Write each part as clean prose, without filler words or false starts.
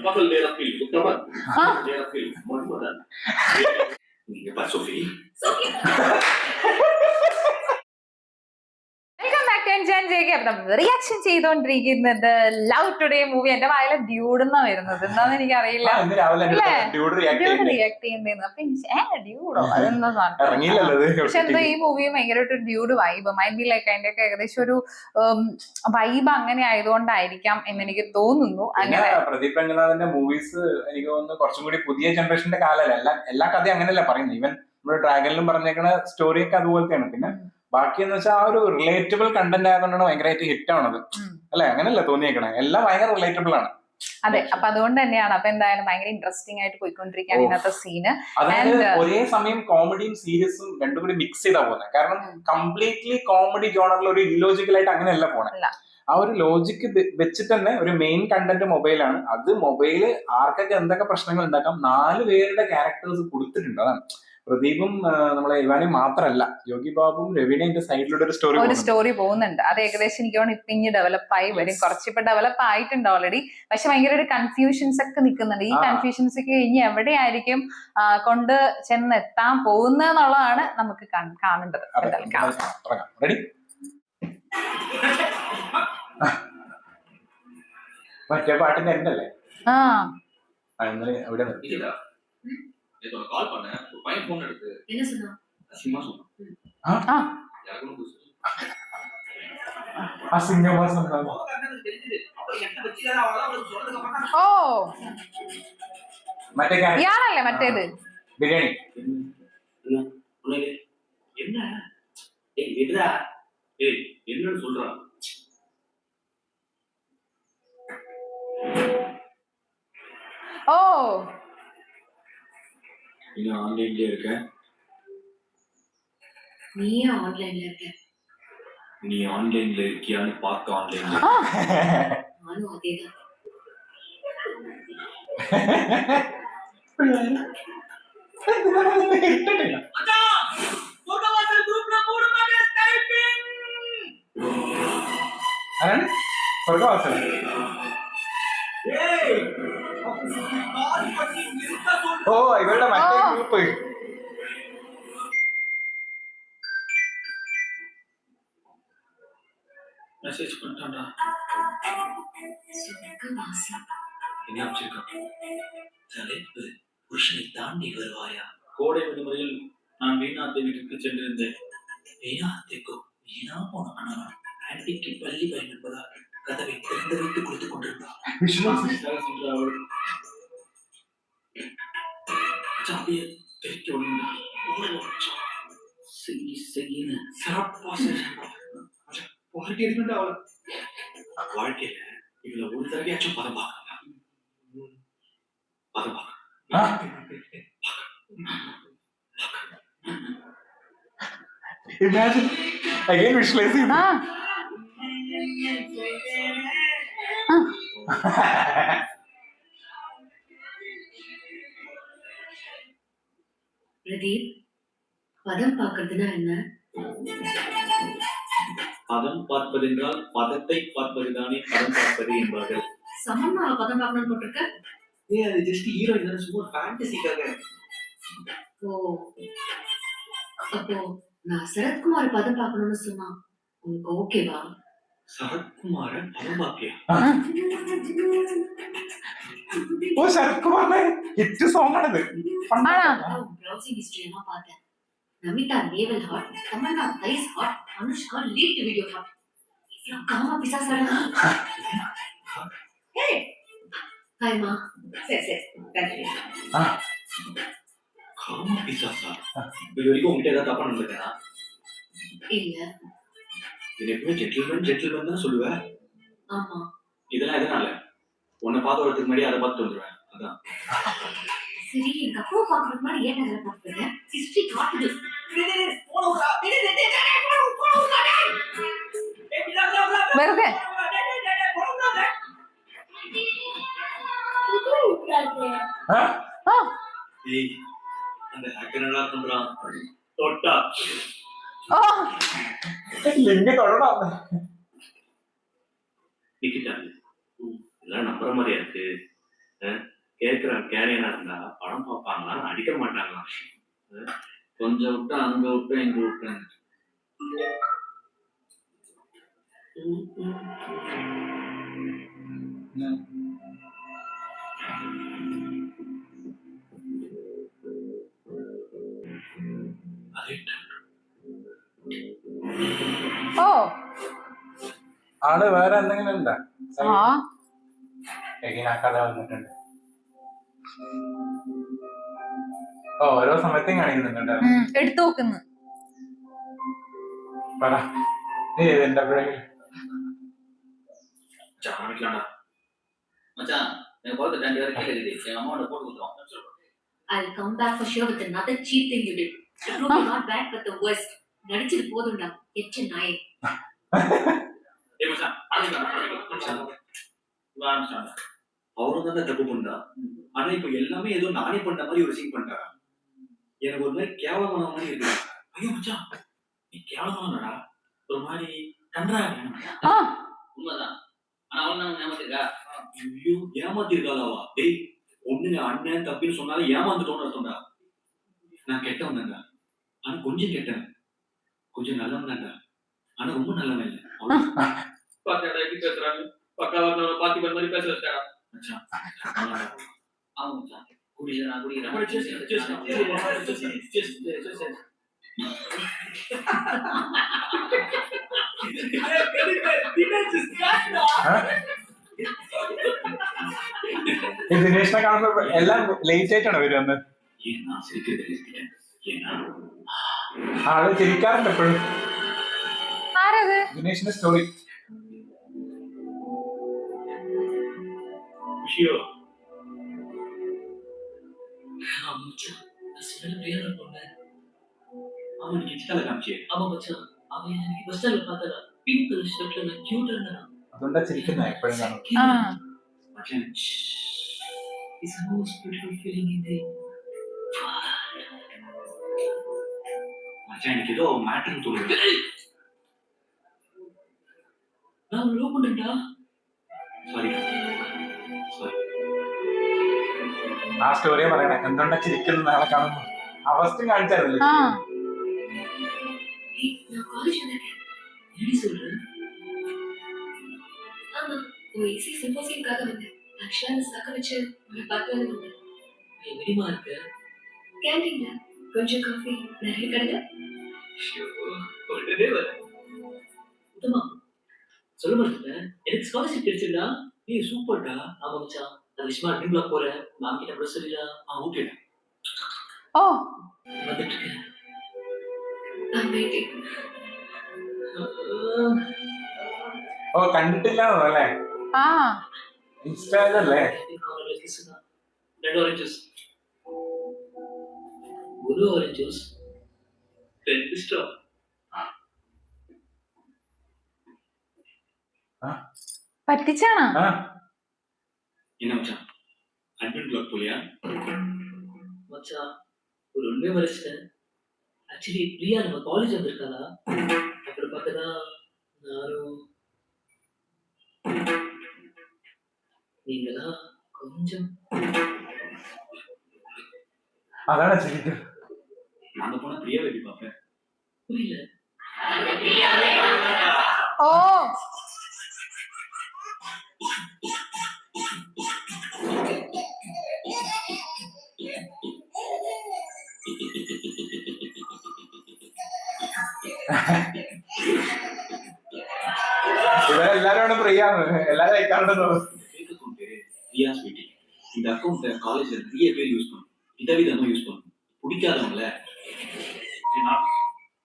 பகல் நேரத்தில் உத்தமன், நேரத்தில் மன்மதன். நீங்க பா சோஃபி. റിയാക്ഷൻ ചെയ്തോണ്ടിരിക്കുന്നത് ലവ് ടുഡേ മൂവി. എന്റെ വായിലെ ഡ്യൂഡ് എന്നാ വരുന്നത്, എന്താന്ന് എനിക്കറിയില്ല. റിയാക്ട് ചെയ്യുന്നതെന്ന് അപ്പൊ ഡ്യൂഡോ അതെന്താ സാധനം. പക്ഷെ എന്തോ ഈ മൂവി ഭയങ്കരമായിട്ട് dude vibe my be like അതിന്റെ ഒക്കെ ഏകദേശം ഒരു വൈബ് അങ്ങനെ ആയതുകൊണ്ടായിരിക്കാം എന്ന് എനിക്ക് തോന്നുന്നു. അങ്ങനെ പ്രദീപ് രംഗനാഥന്റെ മൂവീസ് എനിക്ക് തോന്നുന്നു കുറച്ചും കൂടി പുതിയ ജനറേഷന്റെ കാലല്ല. എല്ലാ കഥയും അങ്ങനെയല്ല പറയുന്നത്. ഈവൻ നമ്മുടെ ഡ്രാഗനിലും പറഞ്ഞേക്കുന്ന സ്റ്റോറിയൊക്കെ അതുപോലത്തെയാണ്. പിന്നെ ബാക്കി എന്ന് വെച്ചാൽ ആ ഒരു റിലേറ്റബിൾ കണ്ടന്റ് ആയതുകൊണ്ടാണ് ഭയങ്കരമായിട്ട് ഹിറ്റ് ആവണത് അല്ലെ? അങ്ങനെയല്ല തോന്നിയേക്കണേ, എല്ലാം ഭയങ്കര റിലേറ്റബിൾ ആണ്. അതെ, അപ്പൊ അതുകൊണ്ട് തന്നെയാണ്. അപ്പൊ എന്തായാലും ഭയങ്കര ഇൻട്രസ്റ്റിംഗ് ആയിട്ട് പോയിക്കൊണ്ടിരിക്കുകയാണ് ഇന്നത്തെ സീന്. അതായത് ഒരേ സമയം കോമഡിയും സീരിയസും രണ്ടും കൂടി മിക്സ് ചെയ്താ പോകുന്നത്. കാരണം കംപ്ലീറ്റ്ലി കോമഡി ജോണറിൽ ഒരു ഇല്ലോജിക്കൽ ആയിട്ട് അങ്ങനെയല്ല പോണേ. ആ ഒരു ലോജിക്ക് വെച്ചിട്ട് തന്നെ ഒരു മെയിൻ കണ്ടന്റ് മൊബൈലാണ്. അത് മൊബൈല് ആർക്കൊക്കെ എന്തൊക്കെ പ്രശ്നങ്ങൾ ഉണ്ടാക്കാം 4 പേരുടെ ക്യാരക്ടേഴ്സ് കൊടുത്തിട്ടുണ്ട്. അതാണ് പ്രദീപും നമ്മളെ ഇവാനും മാത്രല്ല, യോഗി ബാബുവും രവീണ സൈഡിലൂടെ ഒരു സ്റ്റോറി പോകുന്നുണ്ട്. അത് ഏകദേശം എനിക്ക് തോന്നുന്നു ഇനി ഡെവലപ്പായി വരും. കുറച്ചിപ്പോ ഡെവലപ്പ് ആയിട്ടുണ്ട് ഓൾറെഡി. പക്ഷെ ഭയങ്കര ഒരു കൺഫ്യൂഷൻസ് ഒക്കെ നിൽക്കുന്നുണ്ട്. ഈ കൺഫ്യൂഷൻസ് ഒക്കെ ഇനി എവിടെയായിരിക്കും കൊണ്ട് ചെന്നെത്താൻ പോകുന്നതെന്നുള്ളതാണ് നമുക്ക് കാണേണ്ടത്. മറ്റേ പാട്ടിന്റെ എന്തല്ലേ கால் பண்ணேன், ஒரு பையன் ஃபோன் எடுத்து என்ன சொன்னா? அசிங்கமா சொன்னா. அசிங்கமா சொன்னா. ஓ மറ്റേ யாரல்ல மറ്റേது பிரியாணி என்ன? ஏய் விடுடா. ஏய் என்னன்னு சொல்றா? ஓ நீ ஆன்லைன்ல இருக்க. நீயே ஆன்லைன்ல இருக்க. நீ ஆன்லைன்ல இருக்கியான்னு பார்க்க ஆன்லைன்ல. நானும் அதேதான். அதான் சொர்க்கவாசல் குரூப்ல போடு மாதிரி டைப்பிங். அரே சொர்க்கவாசல். ஏய் ஆபீஸ்க்கு கால் பண்ணி நிறுத்த சொல்லு. ஓ இவளோட மറ്റേ ഗ്രൂപ്പ് மெசேஜ் பண்ணிட்டான்டா. சொர்க்கவாசல் என்ன அனுப்பிச்சிருக்கான்? தலைப்பு புருஷனை தாண்டி வருவாயா. கோடை விடுமுறையில் நான் வீணாத்தை வீட்டுக்கு சென்றிருந்தேன். வீணாத்தைக்கோ வீணா போன கணவன் ஆன்டிக்கு பள்ளி பயன் என்பதால் கதவை திறந்து வைத்து கொடுத்துக் கொண்டிருந்தார். அவள் சாப்பிய பிரிக்க விழுந்தாள். செய்யின்னு சிறப்பா வாழ்க்கை இருக்குண்டா. அவளை வாழ்க்கையில இதுல ஒரு தடவையாச்சும் பதம் பார்க்கலாம். பதம் பார்க்க imagine again visualizing பிரதீப், பதம் பார்க்கறதுனா என்ன? பதம் பார்ப்பது என்றால் பதத்தை பார்ப்பதுதானே பதம் பார்ப்பது என்பார்கள். சமமா பதம் பார்க்கணும்னு போட்டிருக்க. ஏய் அது ஜஸ்ட் ஹீரோயின் தான, சும்மா ஃபேண்டசிக்காக. ஓ அப்போ நான் சரத்குமார் பதம் பார்க்கணும்னு சொன்னா உங்களுக்கு ஓகேவா? சரத்குமார பதம் பார்ப்பியா? ஓ சரத்குமார் ஹிட் சாங் ஆனது. ப்ரௌசிங் ஹிஸ்டரி எல்லாம் பார்த்தேன். Namitha level hot, Tamannaah thighs hot, Anushka leaked video hot. இவ்ளோ காமா பிசாசாடா. ஹே ஹாய்மா. சரி கண்டினியூ. காமா பிசாசா? இது வரைக்கும் உங்ககிட்ட ஏதாவது தப்பா நடந்துட்டேனா? இல்ல. இது எப்பவுமே ஜென்டில்மேன் தான் சொல்லுவேன். ஆமா. இதெல்லாம் எதனால? உன்னை பார்த்து வரதுக்கு முன்னாடி அதை பார்த்துட்டு வந்துடுவேன். அதான். சரி, எங்க அப்பா பார்க்கறதுக்கு முன்னாடி ஏன் அதை பார்த்துறேன்? ஹிஸ்டரி காட்டுது. வெறுതെ அந்த ஹேக்கர் என்ன பண்றான்? தொட்டா லிங்க தொடலாம். டிக்கெட் இதெல்லாம் நம்புற மாதிரியா இருக்கு? கேட்கிற கேரியரா இருந்தா படம் பார்ப்பாங்களா அடிக்க மாட்டாங்களா? கொஞ்சம் விட்டா அங்க விட்டா இங்க விட்டேன். ഓ ആള് വേറെ എന്തെങ്കിലും ഉണ്ടാ ആ ആ കഥ വന്നിട്ടുണ്ട്. ഓരോ സമയത്തും കാണിക്കുന്നുണ്ട്. എടുത്തു നോക്കുന്നു. പറ നീ എന്റെ ஆரம்பிக்கலாம்டா மச்சான். எனக்கு போறது 2 வரைக்கும் இருக்குது. என் அம்மாவோட போட்டு கொடுத்துருவோம். I'll come back for sure with another cheap thing you did. It will be not bad but the worst. நடிச்சது போதும்டா எச்ச நாயே. ஏய் மச்சான் ஆரம்பிக்கலாம். அவரும் தான் தப்பு பண்ணா. ஆனா இப்ப எல்லாமே ஏதோ நானே பண்ண மாதிரி ஒரு சீன் பண்றா. எனக்கு ஒரு மாதிரி கேவலமான மாதிரி இருக்கு. ஐயோ மச்சான் நீ கேவலமானடா. ஒரு மாதிரி கண்டா. உண்மைதான். ஆனா அவன் ஏமாத்திருக்கா. ஐயோ ஏமாத்திருக்காளாவா? டேய் ஒண்ணுங்க அண்ணன் தப்பின்னு சொன்னாலும் ஏமாந்துட்டோன்னு அர்த்தம்டா. நான் கெட்டவன் தான்டா. ஆனா கொஞ்சம் கெட்டவன். கொஞ்சம் நல்லவன் தான்டா. ஆனா ரொம்ப நல்லவன் இல்லை. பாத்தியாடா எப்படி பேசுறாங்க? பக்காவா பாத்தி மாதிரி பேச வச்சாடா. மச்சான் ஆமா மச்சான் குடிக்கிறேன் ദിനേശിനെ കാണുമ്പോ എല്ലാം ലേറ്റ് ആയിട്ടാണ് വരുന്നത്. ആള് ചിരിക്കാറുണ്ട് എപ്പോഴും. ആരത്? ദിനേശിന്റെ സ്റ്റോറി. அவனுக்கு இன்ஸ்டால காமிச்சே. ஆமா மச்சான் அவன் எனக்கு பஸ் ஸ்டாண்ட்ல பார்த்தா பிங்க் கலர் ஷர்ட்ல நான் கியூட்டா இருந்தான். അതുകൊണ്ടാ ചിരിക്കുന്നത് എപ്പോഴും കാണും. மச்சான் it's the most beautiful feeling in the மச்சான் எனக்கு ஏதோ மேட்டர்னு தோணுது. நான் லவ் பண்ணேன்டா. சாரி ആ സ്റ്റോറിയെ പറയണേ എന്തുകൊണ്ടാ ചിരിക്കുന്നത് നാളെ കാണുമ്പോ. അവസ്ഥയും കാണിച്ചായിരുന്നില്ലേ? நான் காலேஜ் வந்திருக்கேன். என்ன சொல்ற? ஆமா ஒரு ஈஸி சிம்போசியம்காக வந்தேன். ஆக்சுவலா நான் சாக்க வச்சு உங்களை பார்க்கவே வந்தேன். எப்படிமா இருக்கு? கேண்டீன்ல கொஞ்சம் காஃபி நிறைய கிடையாது. உடனே வர சுத்தமா சொல்ல மாட்டேன். எனக்கு ஸ்காலர்ஷிப் கிடைச்சிருந்தா. ஏய் சூப்பர்டா. ஆமா மச்சான் நான் விஷயமா அட்மின் பிளாக் போறேன். மேம் கிட்ட கூட சொல்லிடா. ஓகேடா. ஓ வந்துட்டு இருக்கேன். I'm waiting. ഓ കണ്ടിട്ടില്ലാന്നോ അല്ലേ? ആ ഇൻസ്റ്റായിലല്ലേ? 2 orange juice. ஒரு orange juice 10 straw. പറ്റിച്ചാണോ? என்ன மச்சான் அட்மின் பிளாக் போலியா? மச்சான் ஒரு உண்மை மறைச்சிட்டேன். ஆக்சுவலி பிரியா நம்ம காலேஜ் வந்திருக்காளா? அப்புறம் பார்த்தா நானும் நீங்களா கொஞ்சம் അതാണ് ചിരിക്കുന്നത്. நாங்க போனா பிரியா எப்படி பார்ப்பேன்? புரியல. ഓ ഇവരെല്ലാരും ഫ്രീയാണ്. എല്ലാരും അയക്കാറുണ്ടെന്നോ? பிரியாஸ் வீட்டில் இந்த அக்கௌண்ட் காலேஜ்ல நிறைய பேர் யூஸ் பண்ணும். விதவிதமா யூஸ் பண்ணும். பிடிக்காதவங்கள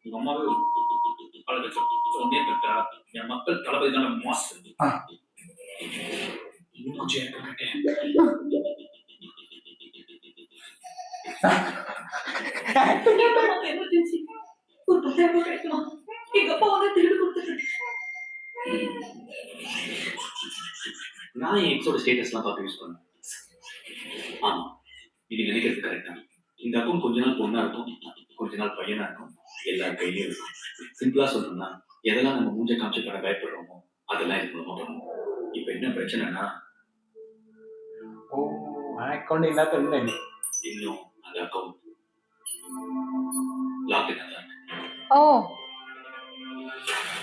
உங்க அம்மாவே பல லட்சம் சொன்னே பெற்றா என் மக்கள் தளபதி தான மாஸ். இன்னும் கொஞ்சம் ஏற்க மாட்டேன். எமர்ஜென்சி ஒரு 10,000 கிடைக்குமா? எங்க அப்பா வந்து திருப்பி கொடுத்துட்டு நான் என் எக்ஸோட ஸ்டேட்டஸ்லாம் பார்த்து யூஸ் பண்ணேன். ஆமா இது நினைக்கிறது கரெக்டா. இந்த அக்கௌண்ட் கொஞ்ச நாள் பொண்ணா இருக்கும், கொஞ்ச நாள் பையனா இருக்கும், எல்லா கையிலயும் இருக்கும். சிம்பிளா சொல்லணும்னா எதெல்லாம் நம்ம மூஞ்ச காமிச்சு பண்ண பயப்படுறோமோ அதெல்லாம் இது மூலமா பண்ணுவோம். இப்ப என்ன பிரச்சனைனா ഓ ആ അക്കൗണ്ട് ഇതിനകത്ത് ഉണ്ട് ഇനി. இன்னும் அந்த அக்கௌண்ட் லாக்டவுன் தான். ஓ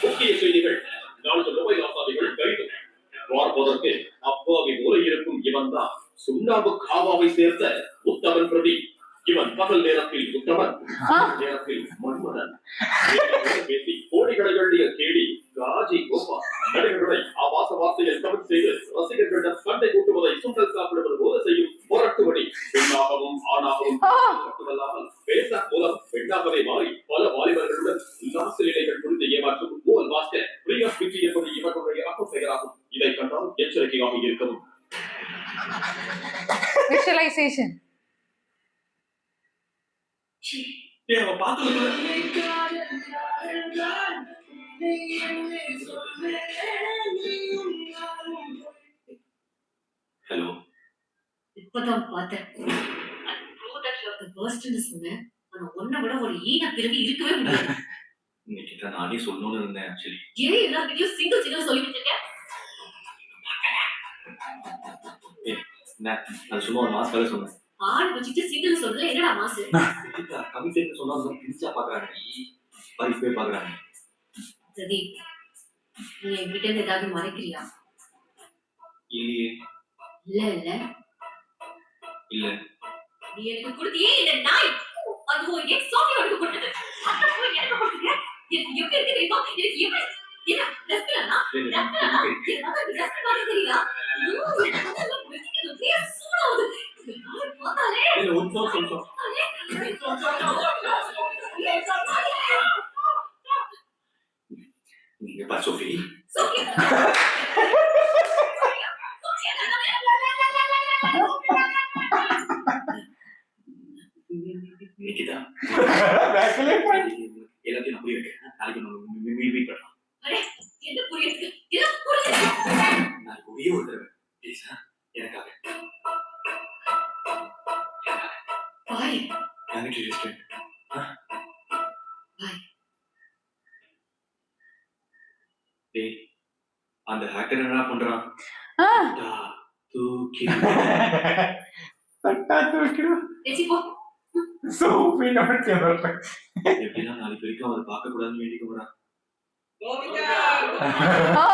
முக்கிய செய்திகள். நான்கு மொபைல் ஆசாமிகள் கைது. பார்ப்பதற்கு அப்பாவி போல இருக்கும் இவன் தான் சுண்ணாம்பு காவாவை சேர்ந்த உத்தமன் பிரதி. இவன் பகல் நேரத்தில் உத்தமன், நேரத்தில் மன்மதன். பேசி கோடிகளை எண்ணிய கேடி காஜி கோபா நடிகர்களை ஆபாச வார்த்தையில் கமெண்ட் செய்து ரசிகர்களிடம் சண்டை கூட்டுவதை சுண்டல் சாப்பிடுவது போல செய்யும் முரட்டுவடி. பெண்ணாகவும் ஆணாகவும் மட்டுமல்லாமல் பேச மூலம் பெண்ணாகவே மாறி பல வாலிபர்களுடன் உல்லாச நிலைகள் குறித்து ஏமாற்றும் மூவல் மாஸ்டர் பிரியா பிச்சி என்பது இவர்களுடைய அக்கம் பெயராகும். இதை கண்டால் எச்சரிக்கையாக இருக்கவும். விஷுவலைசேஷன் அவன் பார்த்து ஹலோ, இப்பதான் பார்த்தேன். சொன்னேன். ஆனா உன்னை விட ஒரு ஈன பிறகு இருக்கவே முடியாது. இன்னைக்கு தான் நானே சொல்லணும்னு இருந்தேன். ஆக்சுவலி ஏன் எல்லாருக்கிட்டையும் சிங்கிள் சிங்கிள் சொல்லி வச்சிருக்கேன்? அது சும்மா ஒரு மாஸ்காக சொன்னேன். ஆள் வச்சுட்டு சிங்கிள் சொல்றதுல என்னடா மாசு? கமிஷன் சொன்னா பிரிச்சா பாக்குறாங்க, பறிப்பே பாக்குறாங்க. சரி, நீ என்கிட்ட இருந்து ஏதாவது மறைக்கிறியா? இல்லையே. இல்ல இல்ல இல்ல. நீ எனக்கு கொடுத்தியே இந்த நாய், அது ஒரு எக்ஸ் சோஃபியா எனக்கு கொடுத்தது. அத போய் எனக்கு கொடுத்தீங்க. எனக்கு எப்படி இருக்கு தெரியுமா? எனக்கு எப்படி என்ன டஸ்ட்பினா? என்ன டஸ்ட் மாதிரி தெரியல. நீங்க பா சோஃபி. நிக்கிதா, எல்லாத்தையும் நான் புரிய வைக்கிறேன். நாளைக்கு நம்ம மீட் பண்ணலாம். என்ன புரியுது? நாளைக்கு ஒரே ஒரு தடவை ப்ளீஸ், எனக்காக. பாய் எனக்கு ரெஸ்டாரண்ட். டேய், அந்த ஹேக்கர் என்ன பண்றான்? தூக்கி தட்டா தூக்கிடும். ஏச்சி போ. சோஃபியை பத்தி சொல்றேன். எப்படின்னா நாளைக்கு வரைக்கும் அதை பார்க்க கூடாதுன்னு வேண்டிக்க போறான். ஓ